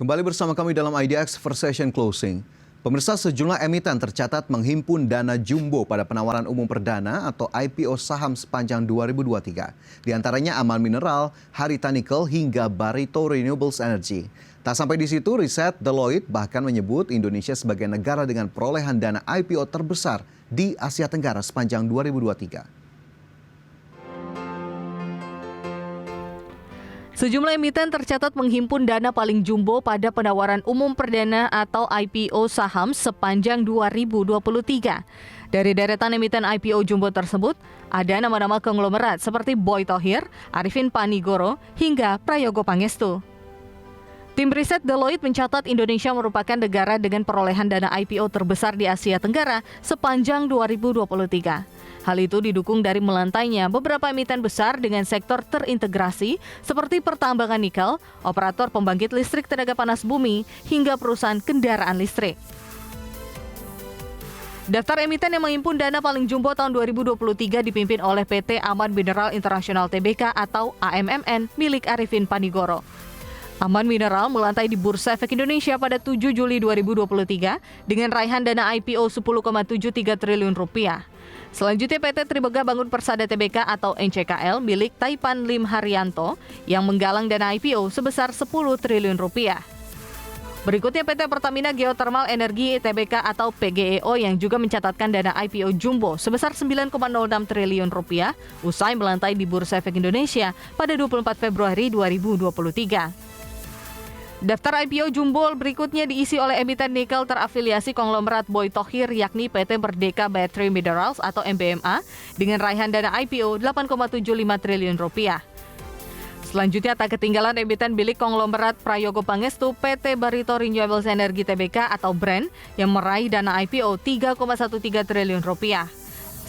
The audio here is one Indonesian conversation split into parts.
Kembali bersama kami dalam IDX First Session Closing. Pemirsa, sejumlah emiten tercatat menghimpun dana jumbo pada penawaran umum perdana atau IPO saham sepanjang 2023. Di antaranya Aman Mineral, Harita Nickel, hingga Barito Renewables Energy. Tak sampai di situ, riset Deloitte bahkan menyebut Indonesia sebagai negara dengan perolehan dana IPO terbesar di Asia Tenggara sepanjang 2023. Sejumlah emiten tercatat menghimpun dana paling jumbo pada penawaran umum perdana atau IPO saham sepanjang 2023. Dari deretan emiten IPO jumbo tersebut, ada nama-nama konglomerat seperti Boy Thohir, Arifin Panigoro, hingga Prayogo Pangestu. Tim riset Deloitte mencatat Indonesia merupakan negara dengan perolehan dana IPO terbesar di Asia Tenggara sepanjang 2023. Hal itu didukung dari melantainya beberapa emiten besar dengan sektor terintegrasi seperti pertambangan nikel, operator pembangkit listrik tenaga panas bumi, hingga perusahaan kendaraan listrik. Daftar emiten yang menghimpun dana paling jumbo tahun 2023 dipimpin oleh PT Aman Mineral International Tbk atau AMMN milik Arifin Panigoro. Aman Mineral melantai di Bursa Efek Indonesia pada 7 Juli 2023 dengan raihan dana IPO 10,73 triliun rupiah. Selanjutnya PT Tribega Bangun Persada Tbk atau NCKL milik Taipan Lim Haryanto yang menggalang dana IPO sebesar 10 triliun rupiah. Berikutnya PT Pertamina Geothermal Energi Tbk atau PGEO yang juga mencatatkan dana IPO jumbo sebesar 9,06 triliun rupiah usai melantai di Bursa Efek Indonesia pada 24 Februari 2023. Daftar IPO jumbo berikutnya diisi oleh emiten nikel terafiliasi konglomerat Boy Thohir yakni PT Merdeka Battery Minerals atau MBMA dengan raihan dana IPO 8,75 triliun rupiah. Selanjutnya tak ketinggalan emiten milik konglomerat Prayogo Pangestu PT Barito Renewables Energy Tbk atau BREN yang meraih dana IPO 3,13 triliun rupiah.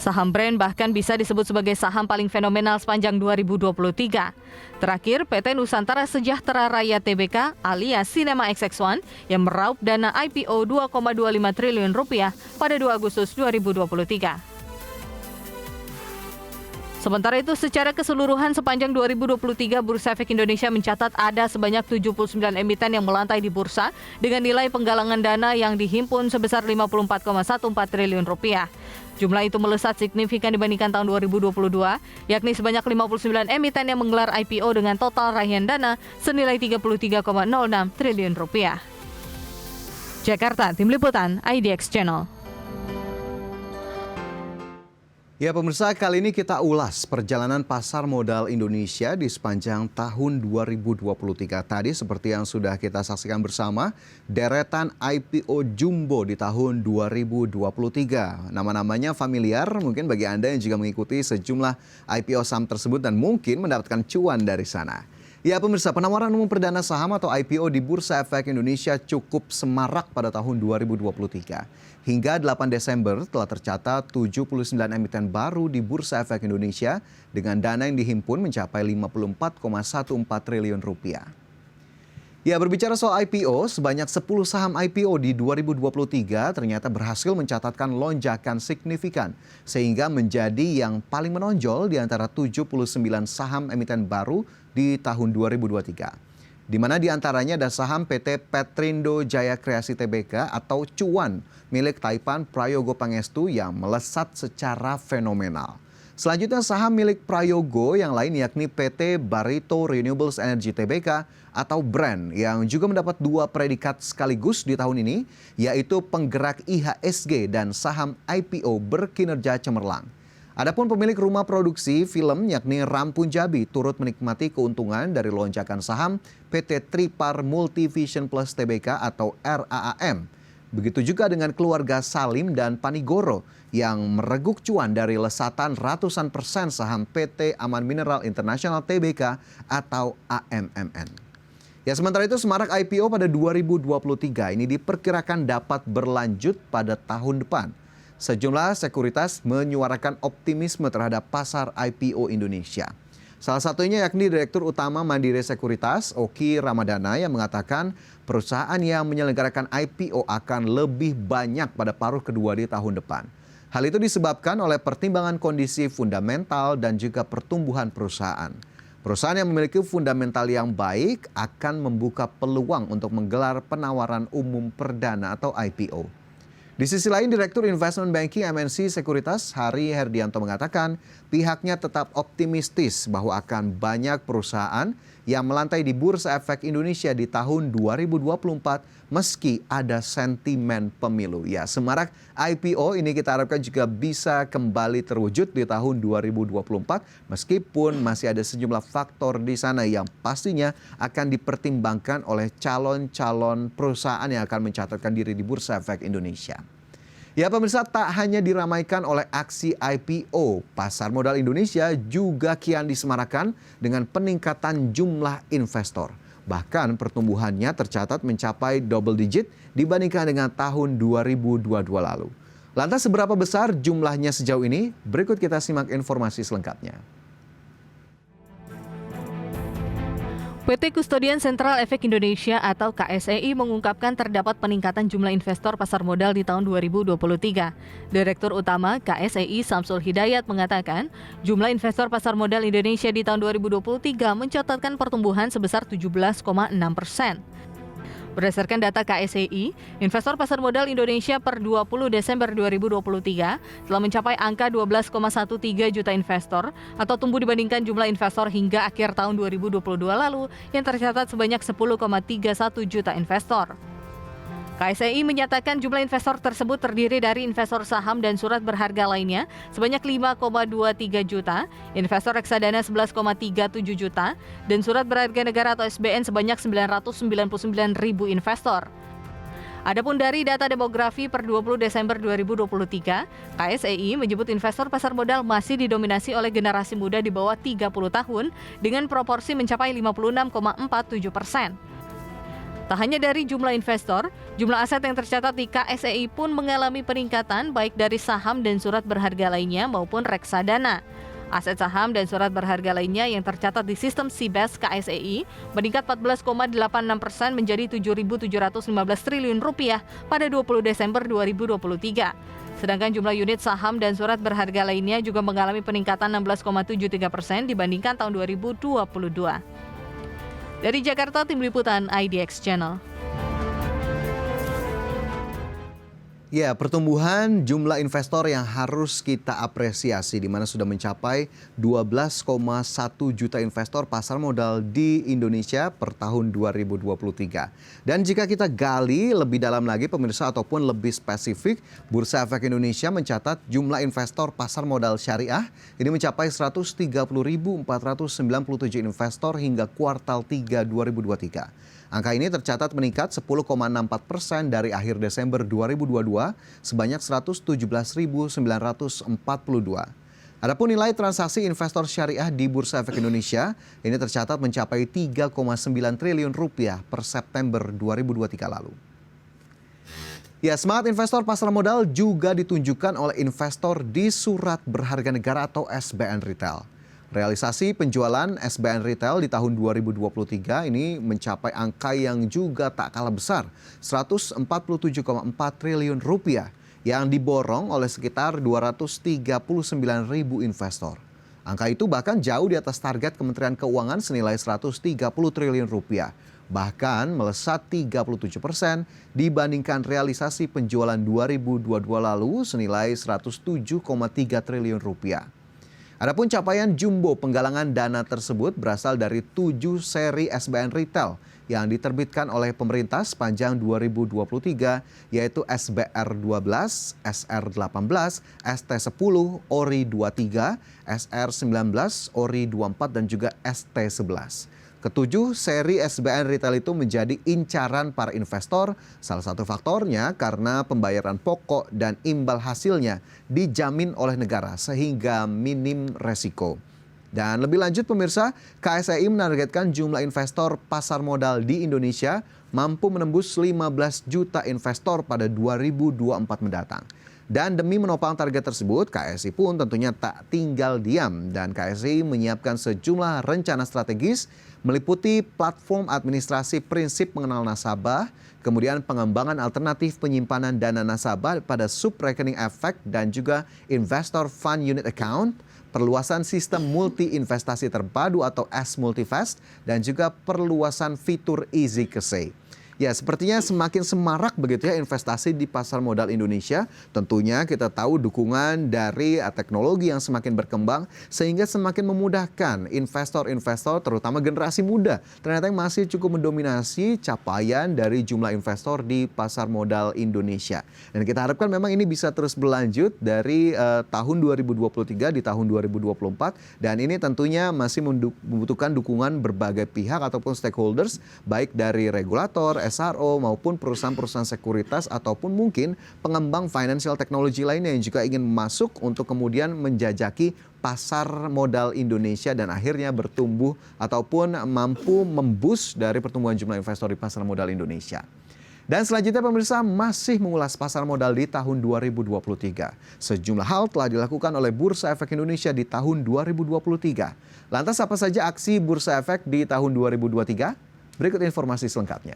Saham BREN bahkan bisa disebut sebagai saham paling fenomenal sepanjang 2023. Terakhir, PT Nusantara Sejahtera Raya Tbk alias Cinema XX1 yang meraup dana IPO 2,25 triliun rupiah pada 2 Agustus 2023. Sementara itu, secara keseluruhan sepanjang 2023, Bursa Efek Indonesia mencatat ada sebanyak 79 emiten yang melantai di bursa dengan nilai penggalangan dana yang dihimpun sebesar 54,14 triliun rupiah. Jumlah itu melesat signifikan dibandingkan tahun 2022, yakni sebanyak 59 emiten yang menggelar IPO dengan total raihan dana senilai 33,06 triliun rupiah. Jakarta, Tim Liputan, IDX Channel. Ya pemirsa, kali ini kita ulas perjalanan pasar modal Indonesia di sepanjang tahun 2023. Tadi seperti yang sudah kita saksikan bersama, deretan IPO jumbo di tahun 2023. Nama-namanya familiar mungkin bagi Anda yang juga mengikuti sejumlah IPO saham tersebut dan mungkin mendapatkan cuan dari sana. Ya pemirsa, penawaran umum perdana saham atau IPO di Bursa Efek Indonesia cukup semarak pada tahun 2023. Hingga 8 Desember telah tercatat 79 emiten baru di Bursa Efek Indonesia dengan dana yang dihimpun mencapai 54,14 triliun rupiah. Ya, berbicara soal IPO, sebanyak 10 saham IPO di 2023 ternyata berhasil mencatatkan lonjakan signifikan sehingga menjadi yang paling menonjol di antara 79 saham emiten baru di tahun 2023. Di mana di antaranya ada saham PT Petrindo Jaya Kreasi Tbk atau Cuan milik Taipan Prayogo Pangestu yang melesat secara fenomenal. Selanjutnya saham milik Prayogo yang lain yakni PT Barito Renewables Energy Tbk atau BREN yang juga mendapat 2 predikat sekaligus di tahun ini yaitu penggerak IHSG dan saham IPO berkinerja cemerlang. Adapun pemilik rumah produksi film yakni Ram Punjabi turut menikmati keuntungan dari lonjakan saham PT Tripar Multivision Plus Tbk atau RAAM. Begitu juga dengan keluarga Salim dan Panigoro yang mereguk cuan dari lesatan ratusan persen saham PT Aman Mineral International Tbk atau AMMN. Ya, sementara itu semarak IPO pada 2023 ini diperkirakan dapat berlanjut pada tahun depan. Sejumlah sekuritas menyuarakan optimisme terhadap pasar IPO Indonesia. Salah satunya yakni Direktur Utama Mandiri Sekuritas, Oki Ramadana yang mengatakan perusahaan yang menyelenggarakan IPO akan lebih banyak pada paruh kedua di tahun depan. Hal itu disebabkan oleh pertimbangan kondisi fundamental dan juga pertumbuhan perusahaan. Perusahaan yang memiliki fundamental yang baik akan membuka peluang untuk menggelar penawaran umum perdana atau IPO. Di sisi lain, Direktur Investment Banking MNC Sekuritas Hari Herdianto mengatakan pihaknya tetap optimistis bahwa akan banyak perusahaan yang melantai di Bursa Efek Indonesia di tahun 2024 meski ada sentimen pemilu. Ya, semarak IPO ini kita harapkan juga bisa kembali terwujud di tahun 2024 meskipun masih ada sejumlah faktor di sana yang pastinya akan dipertimbangkan oleh calon-calon perusahaan yang akan mencatatkan diri di Bursa Efek Indonesia. Ya pemirsa, tak hanya diramaikan oleh aksi IPO, pasar modal Indonesia juga kian disemarakan dengan peningkatan jumlah investor. Bahkan pertumbuhannya tercatat mencapai double digit dibandingkan dengan tahun 2022 lalu. Lantas seberapa besar jumlahnya sejauh ini? Berikut kita simak informasi selengkapnya. PT Kustodian Sentral Efek Indonesia atau KSEI mengungkapkan terdapat peningkatan jumlah investor pasar modal di tahun 2023. Direktur Utama KSEI Samsul Hidayat mengatakan, jumlah investor pasar modal Indonesia di tahun 2023 mencatatkan pertumbuhan sebesar 17,6%. Berdasarkan data KSEI, investor pasar modal Indonesia per 20 Desember 2023 telah mencapai angka 12,13 juta investor atau tumbuh dibandingkan jumlah investor hingga akhir tahun 2022 lalu yang tercatat sebanyak 10,31 juta investor. KSEI menyatakan jumlah investor tersebut terdiri dari investor saham dan surat berharga lainnya sebanyak 5,23 juta, investor reksadana 11,37 juta, dan surat berharga negara atau SBN sebanyak 999 ribu investor. Adapun dari data demografi per 20 Desember 2023, KSEI menyebut investor pasar modal masih didominasi oleh generasi muda di bawah 30 tahun dengan proporsi mencapai 56,47%. Tak hanya dari jumlah investor, jumlah aset yang tercatat di KSEI pun mengalami peningkatan baik dari saham dan surat berharga lainnya maupun reksadana. Aset saham dan surat berharga lainnya yang tercatat di sistem SIBES KSEI meningkat 14,86% menjadi Rp7.715 triliun pada 20 Desember 2023. Sedangkan jumlah unit saham dan surat berharga lainnya juga mengalami peningkatan 16,73% dibandingkan tahun 2022. Dari Jakarta, Tim Liputan IDX Channel. Ya, pertumbuhan jumlah investor yang harus kita apresiasi di mana sudah mencapai 12,1 juta investor pasar modal di Indonesia per tahun 2023. Dan jika kita gali lebih dalam lagi pemirsa ataupun lebih spesifik, Bursa Efek Indonesia mencatat jumlah investor pasar modal syariah ini mencapai 130.497 investor hingga kuartal 3 2023. Angka ini tercatat meningkat 10,64% dari akhir Desember 2022 sebanyak 117.942. Adapun nilai transaksi investor syariah di Bursa Efek Indonesia ini tercatat mencapai 3,9 triliun rupiah per September 2023 lalu. Ya, semangat investor pasar modal juga ditunjukkan oleh investor di surat berharga negara atau SBN Retail. Realisasi penjualan SBN Retail di tahun 2023 ini mencapai angka yang juga tak kalah besar, 147,4 triliun rupiah yang diborong oleh sekitar 239 ribu investor. Angka itu bahkan jauh di atas target Kementerian Keuangan senilai 130 triliun rupiah, bahkan melesat 37% dibandingkan realisasi penjualan 2022 lalu senilai 107,3 triliun rupiah. Adapun capaian jumbo penggalangan dana tersebut berasal dari 7 seri SBN Retail yang diterbitkan oleh pemerintah sepanjang 2023 yaitu SBR 12, SR 18, ST 10, ORI 23, SR 19, ORI 24 dan juga ST 11. Ketujuh seri SBN Retail itu menjadi incaran para investor. Salah satu faktornya karena pembayaran pokok dan imbal hasilnya dijamin oleh negara sehingga minim resiko. Dan lebih lanjut pemirsa, KSEI menargetkan jumlah investor pasar modal di Indonesia mampu menembus 15 juta investor pada 2024 mendatang. Dan demi menopang target tersebut, KSI pun tentunya tak tinggal diam dan KSI menyiapkan sejumlah rencana strategis meliputi platform administrasi prinsip mengenal nasabah, kemudian pengembangan alternatif penyimpanan dana nasabah pada sub-rekening efek dan juga investor fund unit account, perluasan sistem multi-investasi terpadu atau S-Multivest, dan juga perluasan fitur Easy Kesei. Ya, sepertinya semakin semarak begitu ya investasi di pasar modal Indonesia. Tentunya kita tahu dukungan dari teknologi yang semakin berkembang sehingga semakin memudahkan investor-investor terutama generasi muda. Ternyata yang masih cukup mendominasi capaian dari jumlah investor di pasar modal Indonesia. Dan kita harapkan memang ini bisa terus berlanjut dari tahun 2023 di tahun 2024 dan ini tentunya masih membutuhkan dukungan berbagai pihak ataupun stakeholders baik dari regulator, SRO maupun perusahaan-perusahaan sekuritas ataupun mungkin pengembang financial technology lainnya yang juga ingin masuk untuk kemudian menjajaki pasar modal Indonesia dan akhirnya bertumbuh ataupun mampu memboost dari pertumbuhan jumlah investor di pasar modal Indonesia. Dan selanjutnya pemirsa masih mengulas pasar modal di tahun 2023. Sejumlah hal telah dilakukan oleh Bursa Efek Indonesia di tahun 2023. Lantas apa saja aksi Bursa Efek di tahun 2023? Berikut informasi selengkapnya.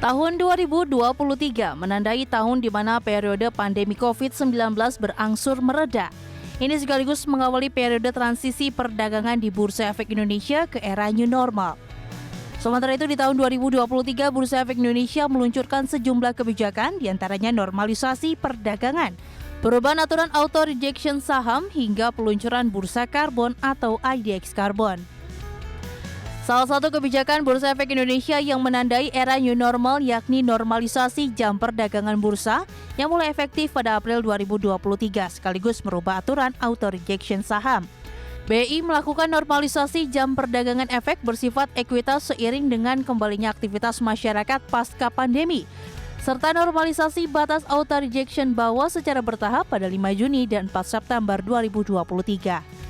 Tahun 2023 menandai tahun di mana periode pandemi COVID-19 berangsur mereda. Ini sekaligus mengawali periode transisi perdagangan di Bursa Efek Indonesia ke era new normal. Sementara itu di tahun 2023 Bursa Efek Indonesia meluncurkan sejumlah kebijakan diantaranya normalisasi perdagangan, perubahan aturan auto rejection saham hingga peluncuran bursa karbon atau IDX Karbon. Salah satu kebijakan Bursa Efek Indonesia yang menandai era new normal yakni normalisasi jam perdagangan bursa yang mulai efektif pada April 2023 sekaligus merubah aturan auto rejection saham. BI melakukan normalisasi jam perdagangan efek bersifat ekuitas seiring dengan kembalinya aktivitas masyarakat pasca pandemi, serta normalisasi batas auto rejection bawah secara bertahap pada 5 Juni dan 4 September 2023.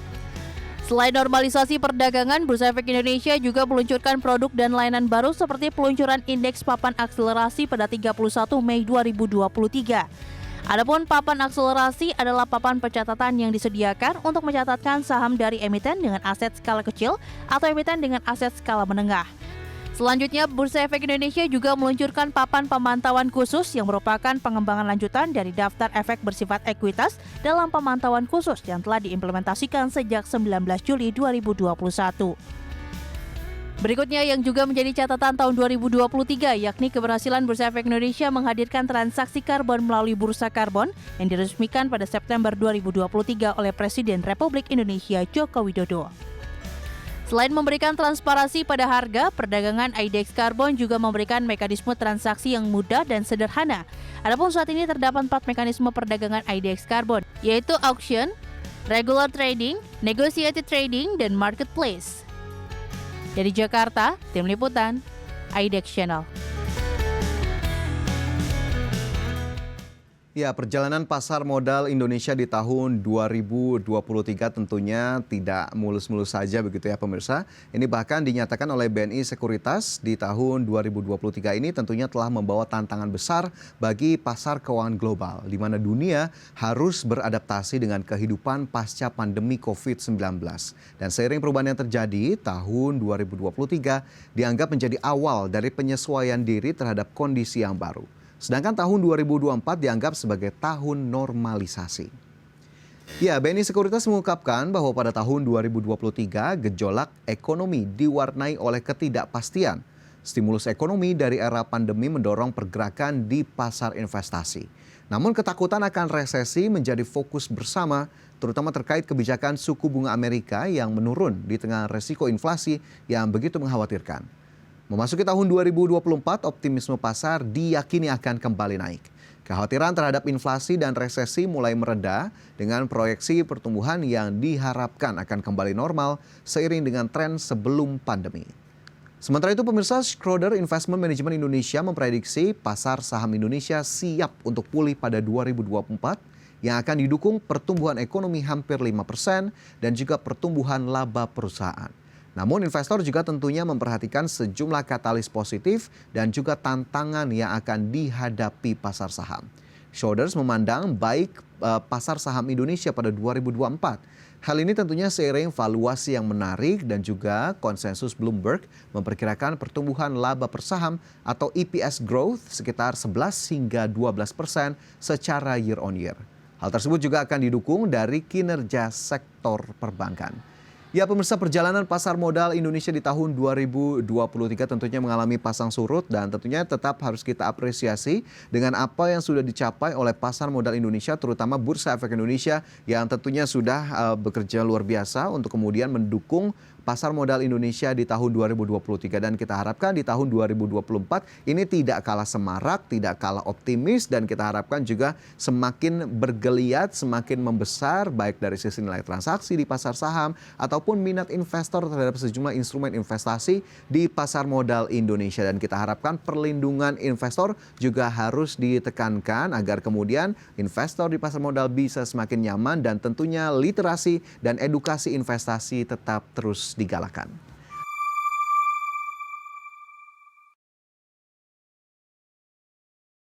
Selain normalisasi perdagangan, Bursa Efek Indonesia juga meluncurkan produk dan layanan baru seperti peluncuran indeks papan akselerasi pada 31 Mei 2023. Adapun papan akselerasi adalah papan pencatatan yang disediakan untuk mencatatkan saham dari emiten dengan aset skala kecil atau emiten dengan aset skala menengah. Selanjutnya, Bursa Efek Indonesia juga meluncurkan papan pemantauan khusus yang merupakan pengembangan lanjutan dari daftar efek bersifat ekuitas dalam pemantauan khusus yang telah diimplementasikan sejak 19 Juli 2021. Berikutnya yang juga menjadi catatan tahun 2023 yakni keberhasilan Bursa Efek Indonesia menghadirkan transaksi karbon melalui bursa karbon yang diresmikan pada September 2023 oleh Presiden Republik Indonesia Joko Widodo. Selain memberikan transparansi pada harga, perdagangan IDX Karbon juga memberikan mekanisme transaksi yang mudah dan sederhana. Adapun saat ini terdapat 4 mekanisme perdagangan IDX Karbon, yaitu auction, regular trading, negotiated trading, dan marketplace. Dari Jakarta, Tim Liputan, IDX Channel. Ya, perjalanan pasar modal Indonesia di tahun 2023 tentunya tidak mulus-mulus saja begitu ya pemirsa. Ini bahkan dinyatakan oleh BNI Sekuritas di tahun 2023 ini tentunya telah membawa tantangan besar bagi pasar keuangan global di mana dunia harus beradaptasi dengan kehidupan pasca pandemi COVID-19. Dan seiring perubahan yang terjadi, tahun 2023 dianggap menjadi awal dari penyesuaian diri terhadap kondisi yang baru. Sedangkan tahun 2024 dianggap sebagai tahun normalisasi. Ya, BNI Sekuritas mengungkapkan bahwa pada tahun 2023 gejolak ekonomi diwarnai oleh ketidakpastian. Stimulus ekonomi dari era pandemi mendorong pergerakan di pasar investasi. Namun ketakutan akan resesi menjadi fokus bersama, terutama terkait kebijakan suku bunga Amerika yang menurun di tengah resiko inflasi yang begitu mengkhawatirkan. Memasuki tahun 2024, optimisme pasar diyakini akan kembali naik. Kekhawatiran terhadap inflasi dan resesi mulai mereda dengan proyeksi pertumbuhan yang diharapkan akan kembali normal seiring dengan tren sebelum pandemi. Sementara itu pemirsa, Schroder Investment Management Indonesia memprediksi pasar saham Indonesia siap untuk pulih pada 2024 yang akan didukung pertumbuhan ekonomi hampir 5% dan juga pertumbuhan laba perusahaan. Namun investor juga tentunya memperhatikan sejumlah katalis positif dan juga tantangan yang akan dihadapi pasar saham. Schroders memandang baik pasar saham Indonesia pada 2024. Hal ini tentunya seiring valuasi yang menarik dan juga konsensus Bloomberg memperkirakan pertumbuhan laba per saham atau EPS growth sekitar 11 hingga 12% secara year on year. Hal tersebut juga akan didukung dari kinerja sektor perbankan. Ya pemirsa, perjalanan pasar modal Indonesia di tahun 2023 tentunya mengalami pasang surut dan tentunya tetap harus kita apresiasi dengan apa yang sudah dicapai oleh pasar modal Indonesia terutama Bursa Efek Indonesia yang tentunya sudah bekerja luar biasa untuk kemudian mendukung pasar modal Indonesia di tahun 2023 dan kita harapkan di tahun 2024 ini tidak kalah semarak, tidak kalah optimis dan kita harapkan juga semakin bergeliat, semakin membesar baik dari sisi nilai transaksi di pasar saham ataupun minat investor terhadap sejumlah instrumen investasi di pasar modal Indonesia dan kita harapkan perlindungan investor juga harus ditekankan agar kemudian investor di pasar modal bisa semakin nyaman dan tentunya literasi dan edukasi investasi tetap terus digalakan.